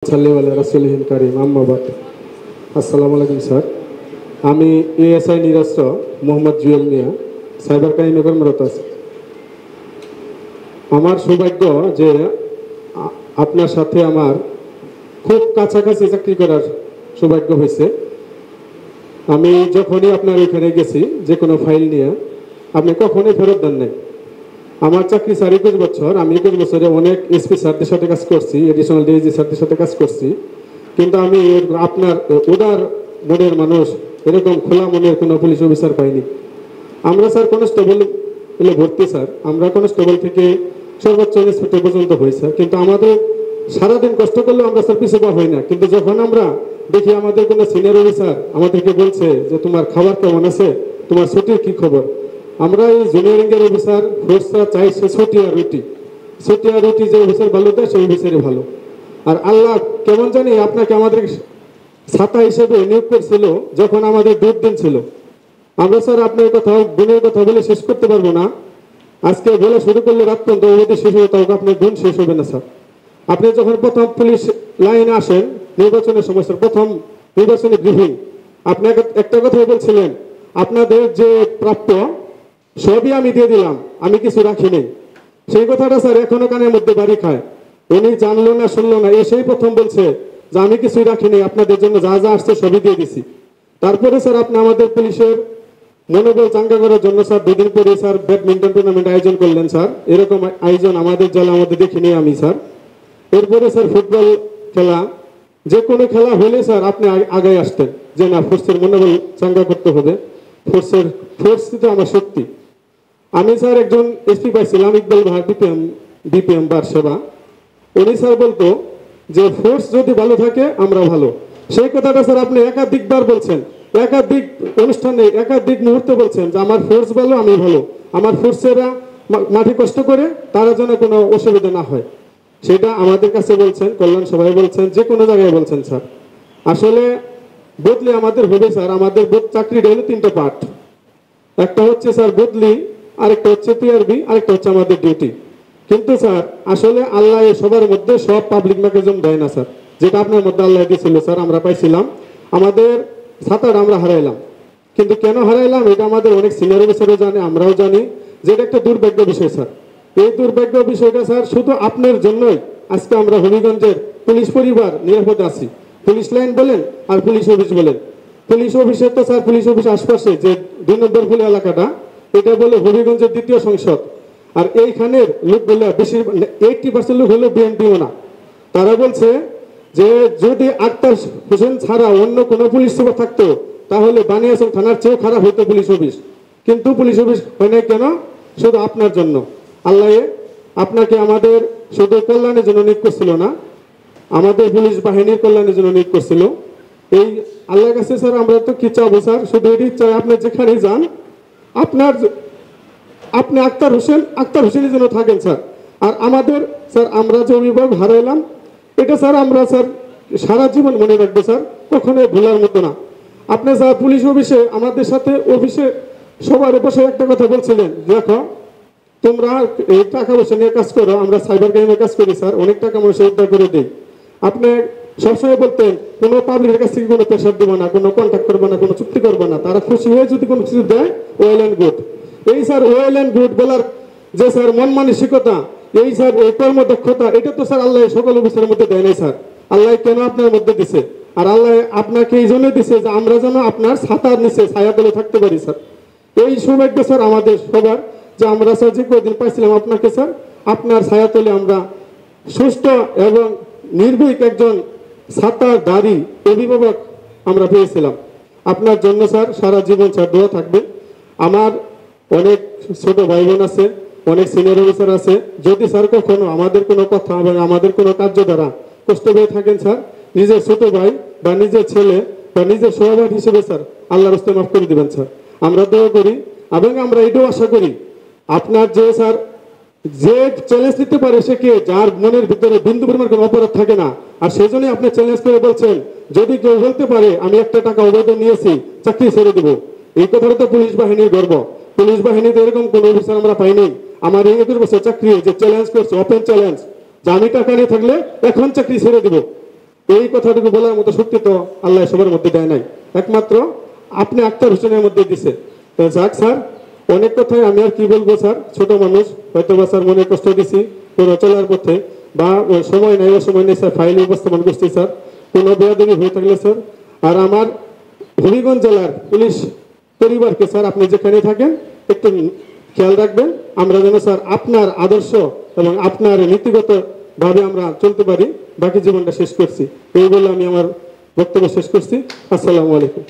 রাসূলিল কারীম আম্মা বাদ। আসসালামু আলাইকুম স্যার। আমি এএসআই নিরাস্ত্র মোহাম্মদ জুয়েল মিয়া, সাইবার ক্রাইমে কর্মরত আছি। আমার সৌভাগ্য যে আপনার সাথে আমার খুব কাছাকাছি চাকরি করার সৌভাগ্য হয়েছে। আমি যখনই আপনার এখানে গেছি যে কোনো ফাইল নিয়ে, আপনি কখনোই ফেরত দেন নাই। আমার চাকরি 21 বছর, আমি 21 বছরে অনেক এসপি স্যারদের সাথে কাজ করছি, এডিশনাল ডিআইজি স্যারদের সাথে কাজ করছি, কিন্তু আমি আপনার উদার মনের মানুষ, এরকম খোলা মনের কোনো পুলিশ অফিসার পাইনি। আমরা স্যার কনস্টেবল এলে ভর্তি স্যার, আমরা কনস্টেবল থেকে সর্বোচ্চ ইন্সপেক্টর পর্যন্ত হই স্যার, কিন্তু আমাদের সারাদিন কষ্ট করলেও আমরা স্যার পিছিয়ে পাওয়া হয় না। কিন্তু যখন আমরা দেখি আমাদের কোনো সিনিয়র অফিসার আমাদেরকে বলছে যে তোমার খাবার কেমন আছে, তোমার ছুটির কি খবর, আমরা এই জুনিয়রিংয়ের অফিসার ফোর্সরা চাই সে ছুটি আর রুটি যে অফিসার ভালো দেয় সেই অফিসারই ভালো। আর আল্লাহ কেমন জানি আপনাকে আমাদের ছাতা হিসেবে নিয়োগ করছিল যখন আমাদের দুর্দিন ছিল। আমরা স্যার আপনার কথা গুণের কথা বলে শেষ করতে পারবো না। আজকে বলে শুরু করলে রাত পর্যন্ত অবধি শেষ হবে, তাও আপনার গুণ শেষ হবে না স্যার। আপনি যখন প্রথম পুলিশ লাইনে আসেন নির্বাচনের সময় স্যার, প্রথম নির্বাচনী ব্রিফিং, আপনি একটা কথাই বলছিলেন আপনাদের যে প্রাপ্য সবই আমি দিয়ে দিলাম, আমি কিছু রাখিনি। সেই কথাটা স্যার এখনো কানের মধ্যে বাড়ি খায়। উনি জানলো না শুনলো না, এসেই প্রথম বলছে যে আমি কিছুই রাখিনি, আপনাদের জন্য যা যা আসছে সবই দিয়ে দিছি। তারপরে স্যার আপনি আমাদের পুলিশের মনোবল চাঙ্গা করার জন্য স্যার 2 দিন পরে স্যার ব্যাডমিন্টন টুর্নামেন্ট আয়োজন করলেন স্যার। এরকম আয়োজন আমাদের জেলা আমাদের দেখিনি আমি স্যার। এরপরে স্যার ফুটবল খেলা, যে কোনো খেলা হলে স্যার আপনি আগে আসতেন যে না ফোর্সের মনোবল চাঙ্গা করতে হবে, ফোর্স তো আমার শক্তি। আমি স্যার একজন এসপি পাইছিলাম, ইকবাল ভাই, বিপিএম বারসেবা। উনি স্যার বলতো যে ফোর্স যদি ভালো থাকে আমরা ভালো। সেই কথাটা স্যার আপনি একাধিকবার বলছেন, একাধিক অনুষ্ঠানে একাধিক মুহূর্তে বলছেন যে আমার ফোর্স ভালো, আমি ভালো, আমার ফোর্সেরা মাঠে কষ্ট করে তারা যেন কোনো অসুবিধা না হয়। সেটা আমাদের কাছে বলছেন, কল্যাণ সভায় বলছেন, যে কোনো জায়গায় বলছেন স্যার। আসলে বদলি আমাদের হবে স্যার, আমাদের চাকরিটা হলো 3টা পার্ট। একটা হচ্ছে স্যার বদলি, আরেকটা হচ্ছে পিআরবি, আরেকটা হচ্ছে আমাদের ডিউটি। কিন্তু স্যার আসলে আল্লাহ সবার মধ্যে সব পাবলিক মেকানিজম দেয় না স্যার, যেটা আপনার মধ্যে আল্লাহ দিয়েছিল স্যার আমরা পাইছিলাম। আমাদের ছাতাটা আমরা হারাইলাম, কিন্তু কেন হারাইলাম এটা আমাদের অনেক সিনিয়র অফিসারও জানে, আমরাও জানি যে এটা একটা দুর্ভাগ্য বিষয় স্যার। এই দুর্ভাগ্য বিষয়টা স্যার শুধু আপনার জন্যই আজকে আমরা হবিগঞ্জের পুলিশ পরিবার নিরাপদে আছি। পুলিশ লাইন বলেন আর পুলিশ অফিস বলেন, পুলিশ অফিসের তো স্যার পুলিশ অফিস আশপাশে যে 2 নম্বর ফুল এলাকাটা, এটা বলে হবিগঞ্জের 2য় সংসদ। আর এইখানের লোক বলে বেশি 80% লোক হলো বিএনপিও না। তারা বলছে যে যদি আক্তার হোসেন ছাড়া অন্য কোনো পুলিশ সুপার থাকতো তাহলে বানিয়াচং থানার চেয়েও খারাপ হতো পুলিশ অফিস। কিন্তু পুলিশ অফিস হয় নাই কেন? শুধু আপনার জন্য। আল্লাহ আপনাকে আমাদের শুধু কল্যাণের জন্য নিয়োগ করছিল না, আমাদের পুলিশ বাহিনীর কল্যাণের জন্য নিয়োগ করছিল। এই আল্লাহর কাছে স্যার আমরা তো কি চাবো স্যার, শুধু এটি চাই আপনি যেখানেই যান আপনি আক্তার হোসেনের জন্য থাকেন স্যার। আর আমাদের স্যার আমরা যে অভিভাবক হারাইলাম এটা স্যার আমরা স্যার সারা জীবন মনে রাখবো স্যার, কখনোই ভোলার মতো না। আপনি স্যার পুলিশ অফিসে আমাদের সাথে অফিসে সবার বসে একটা কথা বলছিলেন, দেখো তোমরা এই টাকা পয়সা নিয়ে কাজ করো, আমরা সাইবার ক্রাইমে কাজ করি স্যার, অনেক টাকা মানুষের উদ্ধার করে দিই। আপনি সবসময় বলতেন কোনো পাবলিকের কাছ থেকে কোনো প্রেশার দেবো না, কোনো কন্ট্যাক্ট করবো না, কোনো চুক্তি করবো না, তারা খুশি হয়ে যদি কোনো কিছু দেয় ওয়েল অ্যান্ড গুড। এই স্যার ওয়েল অ্যান্ড গুড বলার যে স্যার মন মানসিকতা, এই স্যার এই কর্মদক্ষতা, এটা তো স্যার আল্লাহ সকল অফিসের মধ্যে দেয় নাই স্যার। আল্লাহ কেন আপনার মধ্যে দিছে? আর আল্লাহ আপনাকে এই জন্য দিছে যে আমরা যেন আপনার ছাতার নিচে ছায়া তলে থাকতে পারি স্যার। এই সৌভাগ্য স্যার আমাদের সবার যে আমরা স্যার যে কদিন পাইছিলাম আপনাকে স্যার, আপনার ছায়া তলে আমরা সুস্থ এবং নির্ভীক একজন ছাতার দাড়ি অভিভাবক আমরা পেয়েছিলাম। আপনার জন্য স্যার সারা জীবন স্যার দোয়া থাকবে। আমার অনেক ছোট ভাই বোন আছে, অনেক সিনিয়র অফিসার আছে, যদি স্যার কখনো আমাদের কোনো কথা এবং আমাদের কোনো কার্য দ্বারা কষ্ট পেয়ে থাকেন স্যার, নিজের ছোট ভাই বা নিজের ছেলে বা নিজের সহপাঠী হিসেবে স্যার আল্লাহর রাস্তায় মাফ করে দিবেন স্যার। আমরা দোয়া করি এবং আমরা এটাও আশা করি আপনার যে স্যার যে চ্যালেঞ্জ নিতে পারে সে কে, যার মনের ভিতরে বিন্দু পরিমাণ কোনো অপরাধ থাকে না। আর সেই জন্যই আপনি চ্যালেঞ্জ করে বলছেন যদি কেউ বলতে পারে আমি 1 টাকা অবৈধ নিয়েছি চাকরি ছেড়ে দেবো। এই কথাটা তো পুলিশ বাহিনীর গর্ব। পুলিশ বাহিনীতে এরকম কোনো অফিসার আমরা পাইনি। আমার এই 21 বছর চাকরি যে চ্যালেঞ্জ করছে, ওপেন চ্যালেঞ্জ, যে আমি টাকা নিয়ে থাকলে এখন চাকরি ছেড়ে দেবো, এই কথাটুকু বলার মতো শক্তি তো আল্লাহ সবার মধ্যে দেয় নাই, একমাত্র আপনি আক্তার হোসেনের মধ্যে দিছে। তো যাক স্যার, অনেক কথাই আমি আর কি বলবো স্যার, ছোট মানুষ হয়তো বা স্যার মনে কষ্ট দিছি কোনো চলার পথে, বা ওই সময় নেই ও সময় নেই স্যার, ফাইল উপস্থাপন করছি স্যার, কোনো বেয়াদবি হয়ে থাকলে স্যার। আর আমার হবিগঞ্জ জেলার পুলিশ পরিবারকে স্যার আপনি যেখানে থাকেন একটু খেয়াল রাখবেন, আমরা যেন স্যার আপনার আদর্শ এবং আপনার নীতিগত ভাবে আমরা চলতে পারি, বাকি জীবনটা শেষ করছি। এই বলে আমি আমার বক্তব্য শেষ করছি। আসসালামু আলাইকুম।